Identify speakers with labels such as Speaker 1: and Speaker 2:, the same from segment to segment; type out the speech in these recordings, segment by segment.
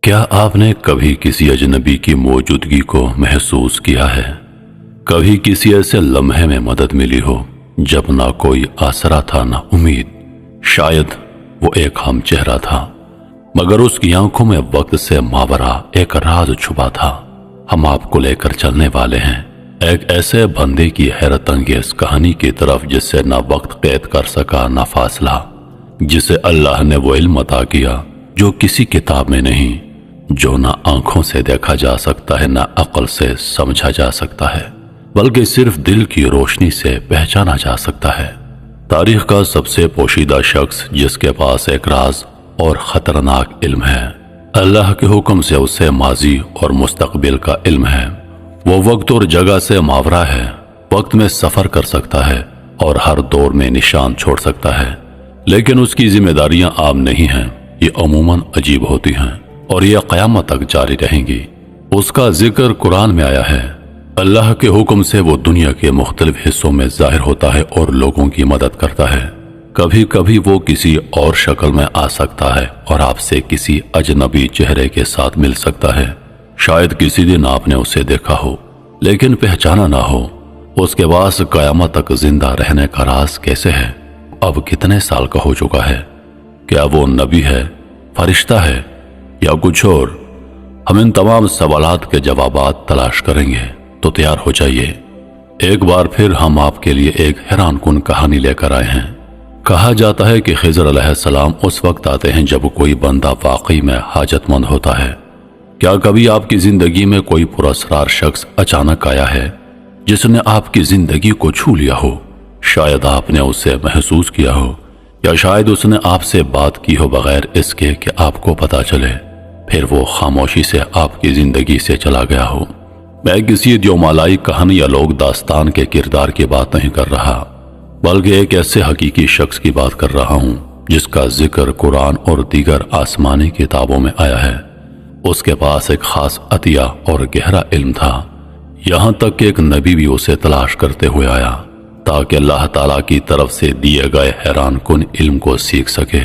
Speaker 1: کیا آپ نے کبھی کسی اجنبی کی موجودگی کو محسوس کیا ہے؟ کبھی کسی ایسے لمحے میں مدد ملی ہو جب نہ کوئی آسرا تھا نہ امید؟ شاید وہ ایک ہم چہرہ تھا، مگر اس کی آنکھوں میں وقت سے ماورا ایک راز چھپا تھا۔ ہم آپ کو لے کر چلنے والے ہیں ایک ایسے بندے کی حیرت انگیز کہانی کی طرف جس سے نہ وقت قید کر سکا نہ فاصلہ، جسے اللہ نے وہ علم عطا کیا جو کسی کتاب میں نہیں، جو نہ آنکھوں سے دیکھا جا سکتا ہے نہ عقل سے سمجھا جا سکتا ہے، بلکہ صرف دل کی روشنی سے پہچانا جا سکتا ہے۔ تاریخ کا سب سے پوشیدہ شخص جس کے پاس ایک راز اور خطرناک علم ہے، اللہ کے حکم سے اسے ماضی اور مستقبل کا علم ہے۔ وہ وقت اور جگہ سے ماورا ہے، وقت میں سفر کر سکتا ہے اور ہر دور میں نشان چھوڑ سکتا ہے، لیکن اس کی ذمہ داریاں عام نہیں ہیں، یہ عموماً عجیب ہوتی ہیں اور یہ قیامت تک جاری رہیں گی۔ اس کا ذکر قرآن میں آیا ہے۔ اللہ کے حکم سے وہ دنیا کے مختلف حصوں میں ظاہر ہوتا ہے اور لوگوں کی مدد کرتا ہے۔ کبھی کبھی وہ کسی اور شکل میں آ سکتا ہے اور آپ سے کسی اجنبی چہرے کے ساتھ مل سکتا ہے۔ شاید کسی دن آپ نے اسے دیکھا ہو لیکن پہچانا نہ ہو۔ اس کے پاس قیامت تک زندہ رہنے کا راز کیسے ہے؟ اب کتنے سال کا ہو چکا ہے؟ کیا وہ نبی ہے، فرشتہ ہے یا کچھ اور؟ ہم ان تمام سوالات کے جوابات تلاش کریں گے، تو تیار ہو جائیے۔ ایک بار پھر ہم آپ کے لیے ایک حیران کن کہانی لے کر آئے ہیں۔ کہا جاتا ہے کہ خضر علیہ السلام اس وقت آتے ہیں جب کوئی بندہ واقعی میں حاجت مند ہوتا ہے۔ کیا کبھی آپ کی زندگی میں کوئی پراسرار شخص اچانک آیا ہے جس نے آپ کی زندگی کو چھو لیا ہو؟ شاید آپ نے اسے محسوس کیا ہو، یا شاید اس نے آپ سے بات کی ہو بغیر اس کے کہ آپ کو پتا چلے، پھر وہ خاموشی سے آپ کی زندگی سے چلا گیا ہو۔ میں کسی دیومالائی کہانی یا لوگ داستان کے کردار کی بات نہیں کر رہا، بلکہ ایک ایسے حقیقی شخص کی بات کر رہا ہوں جس کا ذکر قرآن اور دیگر آسمانی کتابوں میں آیا ہے۔ اس کے پاس ایک خاص عطیہ اور گہرا علم تھا، یہاں تک کہ ایک نبی بھی اسے تلاش کرتے ہوئے آیا تاکہ اللہ تعالیٰ کی طرف سے دیے گئے حیران کن علم کو سیکھ سکے۔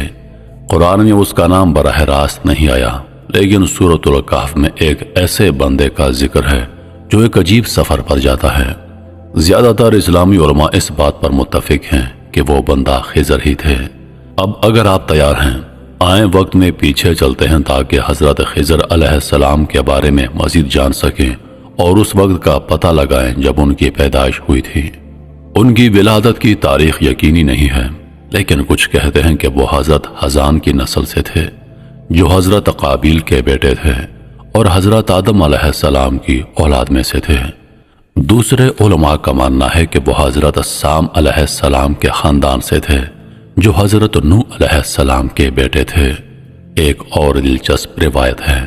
Speaker 1: قرآن میں اس کا نام براہ راست نہیں آیا، لیکن سورۃ الکہف میں ایک ایسے بندے کا ذکر ہے جو ایک عجیب سفر پر جاتا ہے۔ زیادہ تر اسلامی علماء اس بات پر متفق ہیں کہ وہ بندہ خضر ہی تھے۔ اب اگر آپ تیار ہیں، آئیں وقت میں پیچھے چلتے ہیں تاکہ حضرت خضر علیہ السلام کے بارے میں مزید جان سکیں اور اس وقت کا پتہ لگائیں جب ان کی پیدائش ہوئی تھی۔ ان کی ولادت کی تاریخ یقینی نہیں ہے، لیکن کچھ کہتے ہیں کہ وہ حضرت حزان کی نسل سے تھے جو حضرت قابیل کے بیٹے تھے اور حضرت آدم علیہ السلام کی اولاد میں سے تھے۔ دوسرے علماء کا ماننا ہے کہ وہ حضرت سام علیہ السلام کے خاندان سے تھے جو حضرت نوح علیہ السلام کے بیٹے تھے۔ ایک اور دلچسپ روایت ہے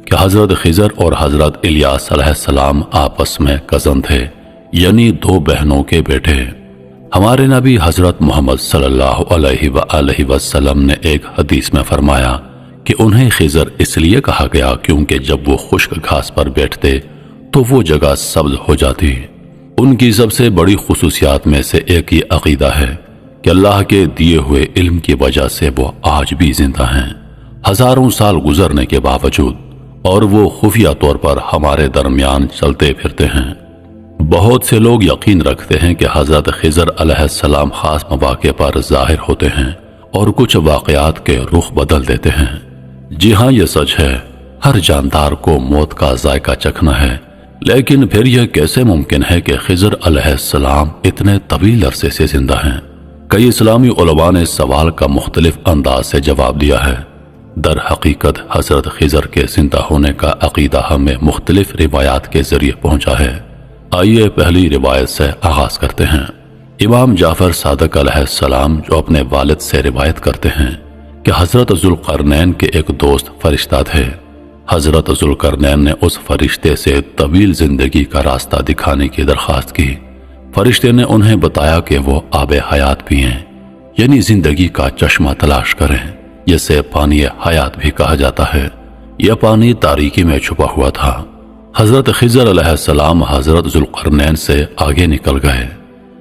Speaker 1: کہ حضرت خضر اور حضرت الیاس علیہ السلام آپس میں کزن تھے، یعنی دو بہنوں کے بیٹے۔ ہمارے نبی حضرت محمد صلی اللہ علیہ وآلہ وسلم نے ایک حدیث میں فرمایا کہ انہیں خضر اس لیے کہا گیا کیونکہ جب وہ خشک گھاس پر بیٹھتے تو وہ جگہ سبز ہو جاتی۔ ان کی سب سے بڑی خصوصیات میں سے ایک یہ عقیدہ ہے کہ اللہ کے دیے ہوئے علم کی وجہ سے وہ آج بھی زندہ ہیں، ہزاروں سال گزرنے کے باوجود، اور وہ خفیہ طور پر ہمارے درمیان چلتے پھرتے ہیں۔ بہت سے لوگ یقین رکھتے ہیں کہ حضرت خضر علیہ السلام خاص مواقع پر ظاہر ہوتے ہیں اور کچھ واقعات کے رخ بدل دیتے ہیں۔ جی ہاں، یہ سچ ہے، ہر جاندار کو موت کا ذائقہ چکھنا ہے، لیکن پھر یہ کیسے ممکن ہے کہ خضر علیہ السلام اتنے طویل عرصے سے زندہ ہیں؟ کئی اسلامی علماء نے اس سوال کا مختلف انداز سے جواب دیا ہے۔ در حقیقت حضرت خضر کے زندہ ہونے کا عقیدہ ہمیں مختلف روایات کے ذریعے پہنچا ہے۔ آئیے پہلی روایت سے آغاز کرتے ہیں۔ امام جعفر صادق علیہ السلام جو اپنے والد سے روایت کرتے ہیں کہ حضرت ذوالقرنین کے ایک دوست فرشتہ تھے۔ حضرت ذوالقرنین نے اس فرشتے سے طویل زندگی کا راستہ دکھانے کی درخواست کی۔ فرشتے نے انہیں بتایا کہ وہ آب حیات پئیں، یعنی زندگی کا چشمہ تلاش کریں، جسے پانی حیات بھی کہا جاتا ہے۔ یہ پانی تاریکی میں چھپا ہوا تھا۔ حضرت خضر علیہ السلام حضرت ذوالقرنین سے آگے نکل گئے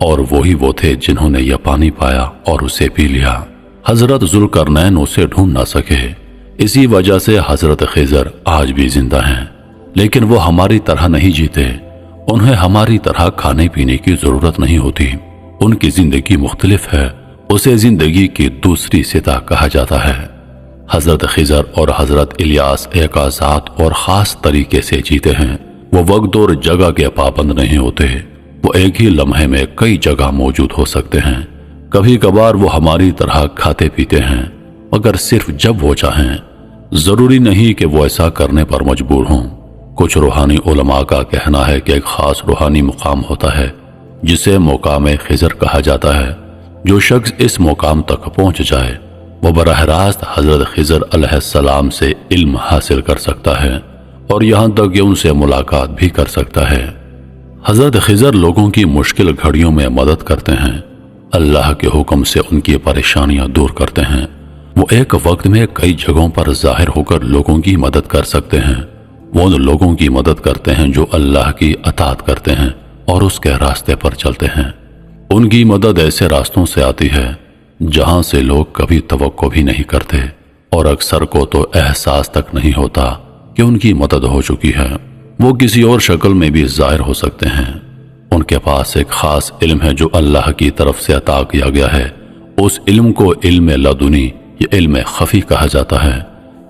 Speaker 1: اور وہی وہ تھے جنہوں نے یہ پانی پایا اور اسے پی لیا۔ حضرت ذوالقرنین اسے ڈھونڈ نہ سکے، اسی وجہ سے حضرت خضر آج بھی زندہ ہیں، لیکن وہ ہماری طرح نہیں جیتے۔ انہیں ہماری طرح کھانے پینے کی ضرورت نہیں ہوتی۔ ان کی زندگی مختلف ہے، اسے زندگی کی دوسری سطح کہا جاتا ہے۔ حضرت خضر اور حضرت الیاس ایک آزاد اور خاص طریقے سے جیتے ہیں۔ وہ وقت اور جگہ کے پابند نہیں ہوتے، وہ ایک ہی لمحے میں کئی جگہ موجود ہو سکتے ہیں۔ کبھی کبھار وہ ہماری طرح کھاتے پیتے ہیں، مگر صرف جب وہ چاہیں، ضروری نہیں کہ وہ ایسا کرنے پر مجبور ہوں۔ کچھ روحانی علماء کا کہنا ہے کہ ایک خاص روحانی مقام ہوتا ہے جسے مقام خضر کہا جاتا ہے۔ جو شخص اس مقام تک پہنچ جائے وہ براہ راست حضرت خضر علیہ السلام سے علم حاصل کر سکتا ہے اور یہاں تک کہ ان سے ملاقات بھی کر سکتا ہے۔ حضرت خضر لوگوں کی مشکل گھڑیوں میں مدد کرتے ہیں، اللہ کے حکم سے ان کی پریشانیاں دور کرتے ہیں۔ وہ ایک وقت میں کئی جگہوں پر ظاہر ہو کر لوگوں کی مدد کر سکتے ہیں۔ وہ ان لوگوں کی مدد کرتے ہیں جو اللہ کی اطاعت کرتے ہیں اور اس کے راستے پر چلتے ہیں۔ ان کی مدد ایسے راستوں سے آتی ہے جہاں سے لوگ کبھی توقع بھی نہیں کرتے، اور اکثر کو تو احساس تک نہیں ہوتا کہ ان کی مدد ہو چکی ہے۔ وہ کسی اور شکل میں بھی ظاہر ہو سکتے ہیں۔ ان کے پاس ایک خاص علم ہے جو اللہ کی طرف سے عطا کیا گیا ہے۔ اس علم کو علم لدنی یا علم خفی کہا جاتا ہے۔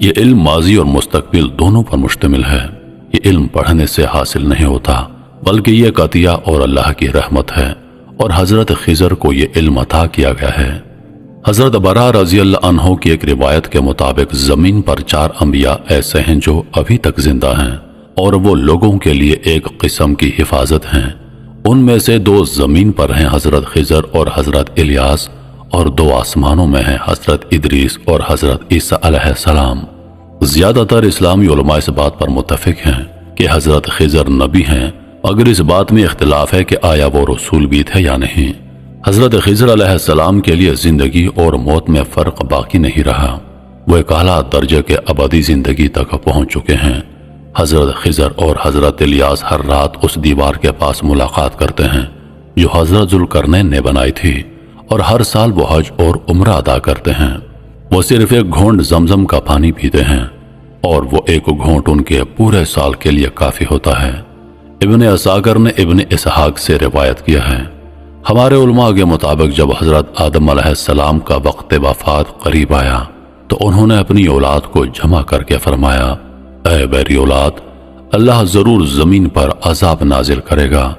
Speaker 1: یہ علم ماضی اور مستقبل دونوں پر مشتمل ہے۔ یہ علم پڑھنے سے حاصل نہیں ہوتا، بلکہ یہ ایک عطیہ اور اللہ کی رحمت ہے، اور حضرت خضر کو یہ علم عطا کیا گیا ہے۔ حضرت برا رضی اللہ عنہ کی ایک روایت کے مطابق زمین پر 4 انبیاء ایسے ہیں جو ابھی تک زندہ ہیں، اور وہ لوگوں کے لیے ایک قسم کی حفاظت ہیں۔ ان میں سے 2 زمین پر ہیں، حضرت خضر اور حضرت الیاس، اور 2 آسمانوں میں ہیں، حضرت ادریس اور حضرت عیسیٰ علیہ السلام۔ زیادہ تر اسلامی علماء اس بات پر متفق ہیں کہ حضرت خضر نبی ہیں، مگر اس بات میں اختلاف ہے کہ آیا وہ رسول بھی تھے یا نہیں۔ حضرت خضر علیہ السلام کے لیے زندگی اور موت میں فرق باقی نہیں رہا، وہ ایک اعلیٰ درجے کے ابدی زندگی تک پہنچ چکے ہیں۔ حضرت خضر اور حضرت الیاس ہر رات اس دیوار کے پاس ملاقات کرتے ہیں جو حضرت ذوالقرنین نے بنائی تھی، اور ہر سال وہ حج اور عمرہ ادا کرتے ہیں۔ وہ صرف ایک گھونٹ زمزم کا پانی پیتے ہیں، اور وہ ایک گھونٹ ان کے پورے سال کے لیے کافی ہوتا ہے۔ ابن اساکر نے ابن اسحاق سے روایت کیا ہے، ہمارے علماء کے مطابق جب حضرت آدم علیہ السلام کا وقت وفات قریب آیا تو انہوں نے اپنی اولاد کو جمع کر کے فرمایا، اے میری اولاد، اللہ ضرور زمین پر عذاب نازل کرے گا۔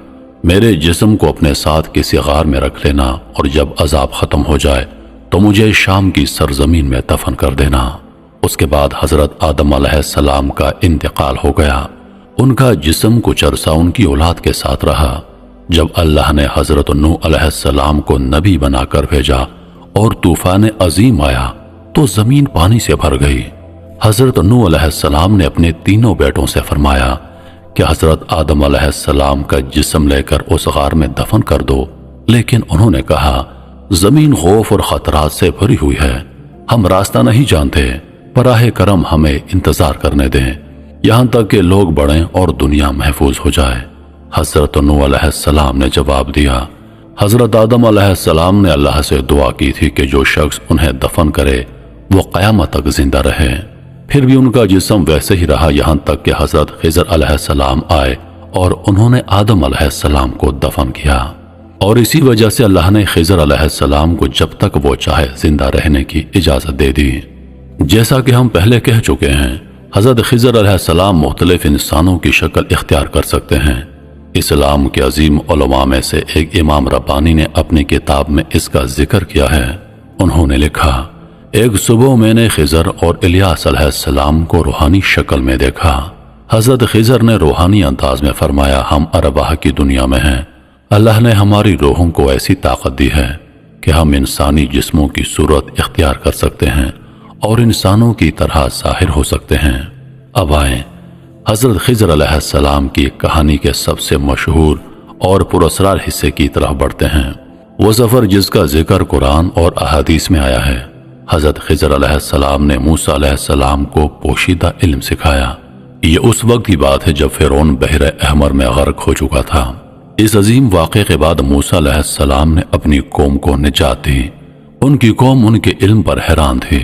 Speaker 1: میرے جسم کو اپنے ساتھ کسی غار میں رکھ لینا، اور جب عذاب ختم ہو جائے تو مجھے شام کی سرزمین میں دفن کر دینا۔ اس کے بعد حضرت آدم علیہ السلام کا انتقال ہو گیا۔ ان کا جسم کچھ عرصہ ان کی اولاد کے ساتھ رہا۔ جب اللہ نے حضرت نوح علیہ السلام کو نبی بنا کر بھیجا اور طوفان عظیم آیا تو زمین پانی سے بھر گئی۔ حضرت نوح علیہ السلام نے اپنے 3 بیٹوں سے فرمایا کہ حضرت آدم علیہ السلام کا جسم لے کر اس غار میں دفن کر دو، لیکن انہوں نے کہا، زمین خوف اور خطرات سے بھری ہوئی ہے، ہم راستہ نہیں جانتے، براہ کرم ہمیں انتظار کرنے دیں یہاں تک کہ لوگ بڑھیں اور دنیا محفوظ ہو جائے۔ حضرت نوح علیہ السلام نے جواب دیا، حضرت آدم علیہ السلام نے اللہ سے دعا کی تھی کہ جو شخص انہیں دفن کرے وہ قیامت تک زندہ رہے۔ پھر بھی ان کا جسم ویسے ہی رہا یہاں تک کہ حضرت خضر علیہ السلام آئے اور انہوں نے آدم علیہ السلام کو دفن کیا، اور اسی وجہ سے اللہ نے خضر علیہ السلام کو جب تک وہ چاہے زندہ رہنے کی اجازت دے دی۔ جیسا کہ ہم پہلے کہہ چکے ہیں، حضرت خضر علیہ السلام مختلف انسانوں کی شکل اختیار کر سکتے ہیں۔ اسلام کے عظیم علماء میں سے ایک امام ربانی نے اپنی کتاب میں اس کا ذکر کیا ہے۔ انہوں نے لکھا، ایک صبح میں نے خضر اور الیاس علیہ السلام کو روحانی شکل میں دیکھا۔ حضرت خضر نے روحانی انداز میں فرمایا، ہم ارواح کی دنیا میں ہیں، اللہ نے ہماری روحوں کو ایسی طاقت دی ہے کہ ہم انسانی جسموں کی صورت اختیار کر سکتے ہیں اور انسانوں کی طرح ظاہر ہو سکتے ہیں۔ اب آئیں حضرت خضر علیہ السلام کی کہانی کے سب سے مشہور اور پراسرار حصے کی طرف بڑھتے ہیں، وہ سفر جس کا ذکر قرآن اور احادیث میں آیا ہے۔ حضرت خضر علیہ السلام نے موسیٰ علیہ السلام کو پوشیدہ علم سکھایا۔ یہ اس وقت کی بات ہے جب فرعون بحر احمر میں غرق ہو چکا تھا۔ اس عظیم واقعے کے بعد موسیٰ علیہ السلام نے اپنی قوم کو نجات دی۔ ان کی قوم ان کے علم پر حیران تھی۔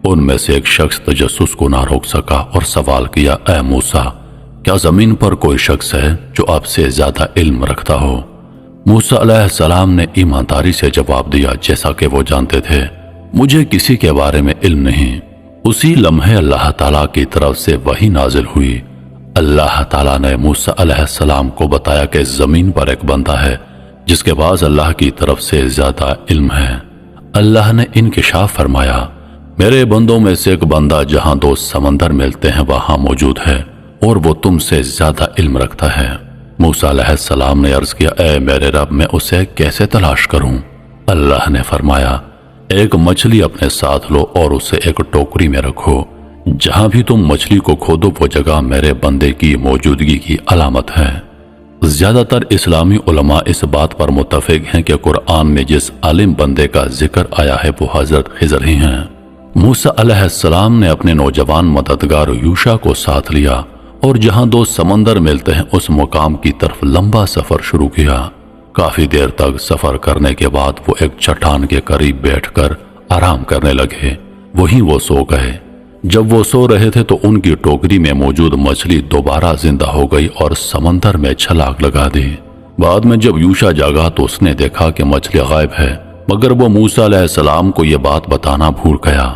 Speaker 1: ان میں سے ایک شخص تجسس کو نہ روک سکا اور سوال کیا، اے موسیٰ، کیا زمین پر کوئی شخص ہے جو آپ سے زیادہ علم رکھتا ہو؟ موسیٰ علیہ السلام نے ایمانداری سے جواب دیا، جیسا کہ وہ جانتے تھے، مجھے کسی کے بارے میں علم نہیں۔ اسی لمحے اللہ تعالیٰ کی طرف سے وحی نازل ہوئی۔ اللہ تعالیٰ نے موسیٰ علیہ السلام کو بتایا کہ زمین پر ایک بندہ ہے جس کے پاس اللہ کی طرف سے زیادہ علم ہے۔ اللہ نے انکشاف فرمایا، میرے بندوں میں سے ایک بندہ جہاں دو سمندر ملتے ہیں وہاں موجود ہے اور وہ تم سے زیادہ علم رکھتا ہے۔ موسیٰ علیہ السلام نے عرض کیا، اے میرے رب، میں اسے کیسے تلاش کروں؟ اللہ نے فرمایا، ایک مچھلی اپنے ساتھ لو اور اسے ایک ٹوکری میں رکھو، جہاں بھی تم مچھلی کو کھودو وہ جگہ میرے بندے کی موجودگی کی علامت ہے۔ زیادہ تر اسلامی علماء اس بات پر متفق ہیں کہ قرآن میں جس عالم بندے کا ذکر آیا ہے وہ حضرت خضر ہی ہیں۔ موسیٰ علیہ السلام نے اپنے نوجوان مددگار یوشع کو ساتھ لیا اور جہاں دو سمندر ملتے ہیں اس مقام کی طرف لمبا سفر شروع کیا۔ کافی دیر تک سفر کرنے کے بعد وہ ایک چٹان کے قریب بیٹھ کر آرام کرنے لگے۔ وہیں وہ سو گئے۔ جب وہ سو رہے تھے تو ان کی ٹوکری میں موجود مچھلی دوبارہ زندہ ہو گئی اور سمندر میں چھلانگ لگا دی۔ بعد میں جب یوشع جاگا تو اس نے دیکھا کہ مچھلی غائب ہے، مگر وہ موسیٰ علیہ السلام کو یہ بات بتانا بھول گیا۔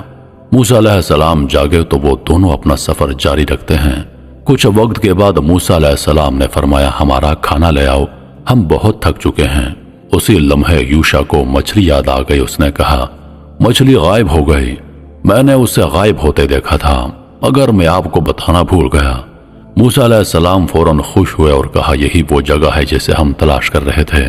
Speaker 1: موسیٰ علیہ السلام جاگے تو وہ دونوں اپنا سفر جاری رکھتے ہیں۔ کچھ وقت کے بعد موسیٰ علیہ السلام نے فرمایا، ہمارا کھانا لے آؤ، ہم بہت تھک چکے ہیں۔ اسی لمحے یوشع کو مچھلی یاد آ گئی۔ اس نے کہا، مچھلی غائب ہو گئی، میں نے اسے غائب ہوتے دیکھا تھا، اگر میں آپ کو بتانا بھول گیا۔ موسیٰ علیہ السلام فوراً خوش ہوئے اور کہا، یہی وہ جگہ ہے جسے ہم تلاش کر رہے تھے۔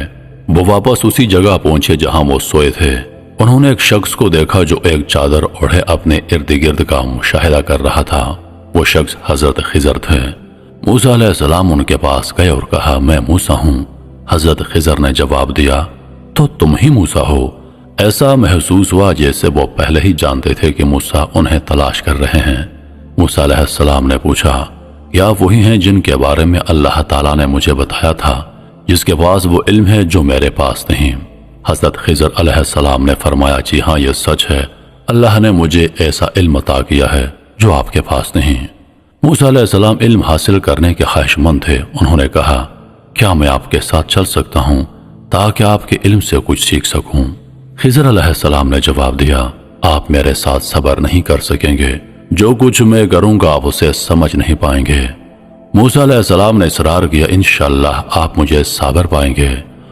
Speaker 1: وہ واپس اسی جگہ پہنچے جہاں وہ سوئے تھے۔ انہوں نے ایک شخص کو دیکھا جو ایک چادر اوڑھے اپنے ارد گرد کا مشاہدہ کر رہا تھا۔ وہ شخص حضرت خضر تھے۔ موسیٰ علیہ السلام ان کے پاس گئے اور کہا، میں موسیٰ ہوں۔ حضرت خضر نے جواب دیا، تو تم ہی موسیٰ ہو؟ ایسا محسوس ہوا جیسے وہ پہلے ہی جانتے تھے کہ موسیٰ انہیں تلاش کر رہے ہیں۔ موسیٰ علیہ السلام نے پوچھا، کیا وہی ہیں جن کے بارے میں اللہ تعالیٰ نے مجھے بتایا تھا، جس کے پاس وہ علم ہے جو میرے پاس نہیں؟ حضرت خضر علیہ السلام نے فرمایا، جی ہاں، یہ سچ ہے، اللہ نے مجھے ایسا علم عطا کیا ہے جو آپ کے پاس نہیں۔ موسیٰ علیہ السلام علم حاصل کرنے کے خواہش مند تھے۔ انہوں نے کہا، کیا میں آپ کے ساتھ چل سکتا ہوں تاکہ آپ کے علم سے کچھ سیکھ سکوں؟ خضر علیہ السلام نے جواب دیا، آپ میرے ساتھ صبر نہیں کر سکیں گے، جو کچھ میں کروں گا آپ اسے سمجھ نہیں پائیں گے۔ موسیٰ علیہ السلام نے اصرار کیا، انشاءاللہ آپ مجھے صابر پائیں گے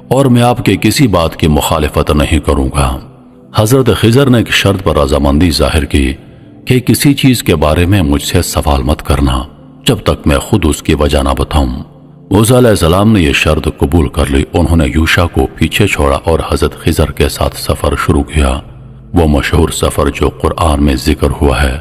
Speaker 1: اور میں آپ کے کسی بات کی مخالفت نہیں کروں گا۔ حضرت خضر نے ایک شرط پر رضامندی ظاہر کی کہ کسی چیز کے بارے میں مجھ سے سوال مت کرنا جب تک میں خود اس کی وجہ نہ بتاؤں۔ موسیٰ علیہ السلام نے یہ شرط قبول کر لی۔ انہوں نے یوشع کو پیچھے چھوڑا اور حضرت خضر کے ساتھ سفر شروع کیا، وہ مشہور سفر جو قرآن میں ذکر ہوا ہے۔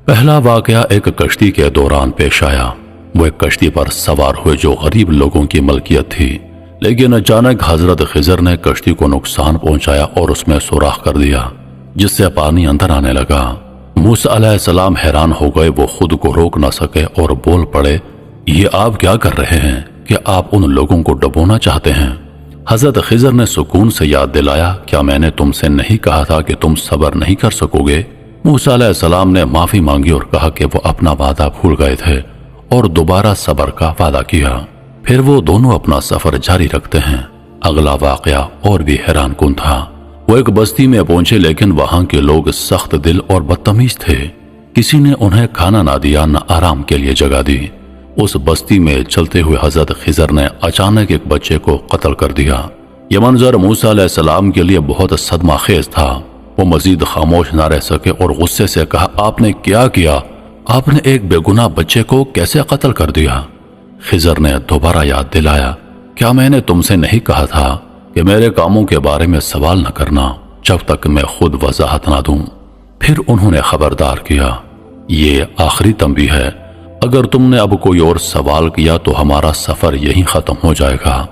Speaker 1: پہلا واقعہ ایک کشتی کے دوران پیش آیا۔ وہ ایک کشتی پر سوار ہوئے جو غریب لوگوں کی ملکیت تھی، لیکن اچانک حضرت خضر نے کشتی کو نقصان پہنچایا اور اس میں سوراخ کر دیا، جس سے پانی اندر آنے لگا۔ موسیٰ علیہ السلام حیران ہو گئے، وہ خود کو روک نہ سکے اور بول پڑے، یہ آپ کیا کر رہے ہیں کہ آپ ان لوگوں کو ڈبونا چاہتے ہیں؟ حضرت خضر نے سکون سے یاد دلایا، کیا میں نے تم سے نہیں کہا تھا کہ تم صبر نہیں کر سکو گے؟ موسیٰ علیہ السلام نے معافی مانگی اور کہا کہ وہ اپنا وعدہ بھول گئے تھے اور دوبارہ صبر کا وعدہ کیا۔ پھر وہ دونوں اپنا سفر جاری رکھتے ہیں۔ اگلا واقعہ اور بھی حیران کن تھا۔ وہ ایک بستی میں پہنچے لیکن وہاں کے لوگ سخت دل اور بدتمیز تھے۔ کسی نے انہیں کھانا نہ دیا، نہ آرام کے لیے جگہ دی۔ اس بستی میں چلتے ہوئے حضرت خضر نے اچانک ایک بچے کو قتل کر دیا۔ یہ منظر موسیٰ علیہ السلام کے لیے بہت صدمہ خیز تھا۔ وہ مزید خاموش نہ رہ سکے اور غصے سے کہا، آپ نے کیا کیا؟ آپ نے ایک بے گناہ بچے کو کیسے قتل کر دیا؟ خضر نے دوبارہ یاد دلایا، کیا میں نے تم سے نہیں کہا تھا کہ میرے کاموں کے بارے میں سوال نہ کرنا جب تک میں خود وضاحت نہ دوں؟ پھر انہوں نے خبردار کیا، یہ آخری تنبیہ ہے، اگر تم نے اب کوئی اور سوال کیا تو ہمارا سفر یہیں ختم ہو جائے گا۔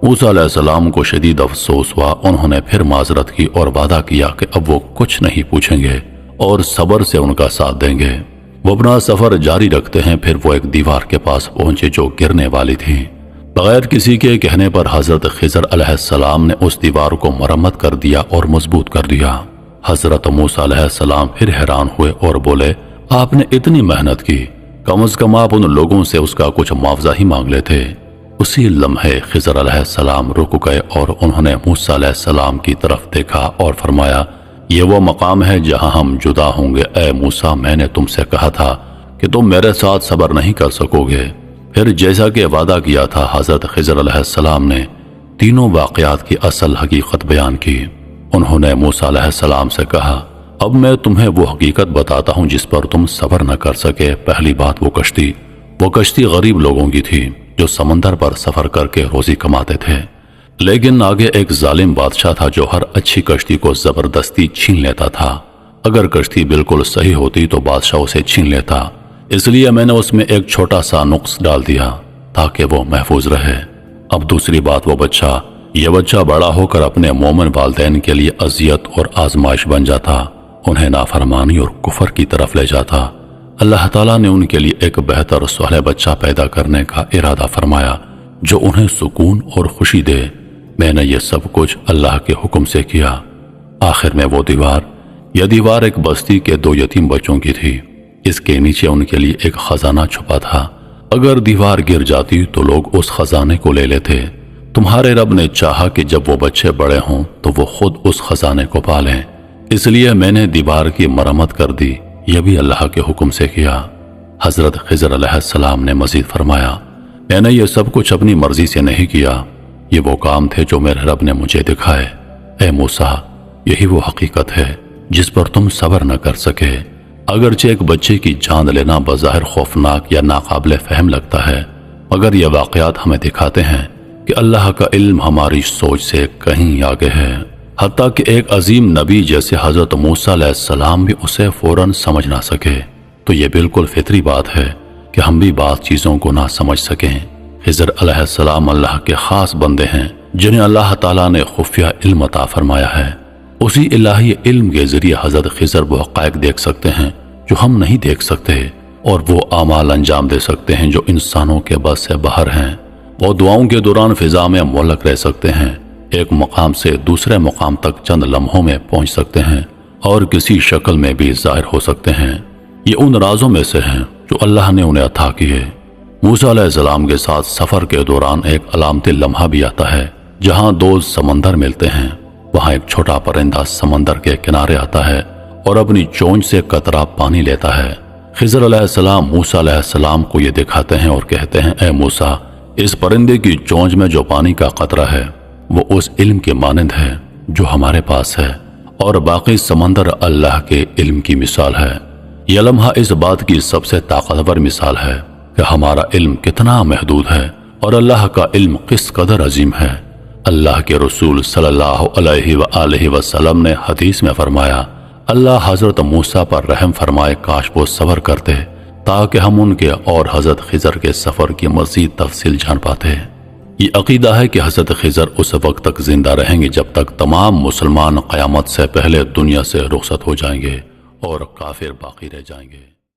Speaker 1: موسیٰ علیہ السلام کو شدید افسوس ہوا۔ انہوں نے پھر معذرت کی اور وعدہ کیا کہ اب وہ کچھ نہیں پوچھیں گے اور صبر سے ان کا ساتھ دیں گے۔ وہ اپنا سفر جاری رکھتے ہیں۔ پھر وہ ایک دیوار کے پاس پہنچے جو گرنے والی تھی۔ بغیر کسی کے کہنے پر حضرت خضر علیہ السلام نے اس دیوار کو مرمت کر دیا اور مضبوط کر دیا۔ حضرت موسیٰ علیہ السلام پھر حیران ہوئے اور بولے، آپ نے اتنی محنت کی، کم از کم آپ ان لوگوں سے اس کا کچھ معاوضہ ہی مانگ لیتے۔ اسی لمحے خضر علیہ السلام رک گئے اور انہوں نے موسیٰ علیہ السلام کی طرف دیکھا اور فرمایا، یہ وہ مقام ہے جہاں ہم جدا ہوں گے۔ اے موسیٰ، میں نے تم سے کہا تھا کہ تم میرے ساتھ صبر نہیں کر سکو گے۔ پھر جیسا کہ وعدہ کیا تھا، حضرت خضر علیہ السلام نے تینوں واقعات کی اصل حقیقت بیان کی۔ انہوں نے موسیٰ علیہ السلام سے کہا، اب میں تمہیں وہ حقیقت بتاتا ہوں جس پر تم صبر نہ کر سکے۔ پہلی بات، وہ کشتی غریب لوگوں کی تھی جو سمندر پر سفر کر کے روزی کماتے تھے، لیکن آگے ایک ظالم بادشاہ تھا جو ہر اچھی کشتی کو زبردستی چھین لیتا تھا۔ اگر کشتی بالکل صحیح ہوتی تو بادشاہ اسے چھین لیتا، اس لیے میں نے اس میں ایک چھوٹا سا نقص ڈال دیا تاکہ وہ محفوظ رہے۔ اب دوسری بات، یہ بچہ بڑا ہو کر اپنے مومن والدین کے لیے اذیت اور آزمائش بن جاتا، انہیں نافرمانی اور کفر کی طرف لے جاتا۔ اللہ تعالیٰ نے ان کے لیے ایک بہتر صالح بچہ پیدا کرنے کا ارادہ فرمایا جو انہیں سکون اور خوشی دے۔ میں نے یہ سب کچھ اللہ کے حکم سے کیا۔ آخر میں یہ دیوار ایک بستی کے 2 یتیم بچوں کی تھی۔ اس کے نیچے ان کے لیے ایک خزانہ چھپا تھا۔ اگر دیوار گر جاتی تو لوگ اس خزانے کو لے لیتے۔ تمہارے رب نے چاہا کہ جب وہ بچے بڑے ہوں تو وہ خود اس خزانے کو پالیں، اس لیے میں نے دیوار کی مرمت کر دی۔ یہ بھی اللہ کے حکم سے کیا۔ حضرت خضر علیہ السلام نے مزید فرمایا، میں نے یہ سب کچھ اپنی مرضی سے نہیں کیا، یہ وہ کام تھے جو میرے رب نے مجھے دکھائے۔ اے موسیٰ، یہی وہ حقیقت ہے جس پر تم صبر نہ کر سکے۔ اگرچہ ایک بچے کی جان لینا بظاہر خوفناک یا ناقابل فہم لگتا ہے، مگر یہ واقعات ہمیں دکھاتے ہیں کہ اللہ کا علم ہماری سوچ سے کہیں آگے ہے۔ حتیٰ کہ ایک عظیم نبی جیسے حضرت موسیٰ علیہ السلام بھی اسے فوراً سمجھ نہ سکے، تو یہ بالکل فطری بات ہے کہ ہم بھی بعض چیزوں کو نہ سمجھ سکیں۔ خضر علیہ السلام اللہ کے خاص بندے ہیں جنہیں اللہ تعالیٰ نے خفیہ علم عطا فرمایا ہے۔ اسی الہی علم کے ذریعے حضرت خضر وہ حقائق دیکھ سکتے ہیں جو ہم نہیں دیکھ سکتے، اور وہ اعمال انجام دے سکتے ہیں جو انسانوں کے بس سے باہر ہیں۔ وہ دعاؤں کے دوران فضا میں معلق رہ سکتے ہیں، ایک مقام سے دوسرے مقام تک چند لمحوں میں پہنچ سکتے ہیں، اور کسی شکل میں بھی ظاہر ہو سکتے ہیں۔ یہ ان رازوں میں سے ہیں جو اللہ نے انہیں عطا کیے۔ موسیٰ علیہ السلام کے ساتھ سفر کے دوران ایک علامتی لمحہ بھی آتا ہے جہاں 2 سمندر ملتے ہیں۔ وہاں ایک چھوٹا پرندہ سمندر کے کنارے آتا ہے اور اپنی چونچ سے قطرہ پانی لیتا ہے۔ خضر علیہ السلام موسیٰ علیہ السلام کو یہ دکھاتے ہیں اور کہتے ہیں، اے موسیٰ، اس پرندے کی چونچ میں جو پانی کا قطرہ ہے وہ اس علم کے مانند ہے جو ہمارے پاس ہے، اور باقی سمندر اللہ کے علم کی مثال ہے۔ یہ لمحہ اس بات کی سب سے طاقتور مثال ہے کہ ہمارا علم کتنا محدود ہے اور اللہ کا علم کس قدر عظیم ہے۔ اللہ کے رسول صلی اللہ علیہ وآلہ وسلم نے حدیث میں فرمایا، اللہ حضرت موسیٰ پر رحم فرمائے، کاش وہ صبر کرتے تاکہ ہم ان کے اور حضرت خضر کے سفر کی مزید تفصیل جان پاتے۔ یہ عقیدہ ہے کہ حضرت خضر اس وقت تک زندہ رہیں گے جب تک تمام مسلمان قیامت سے پہلے دنیا سے رخصت ہو جائیں گے اور کافر باقی رہ جائیں گے۔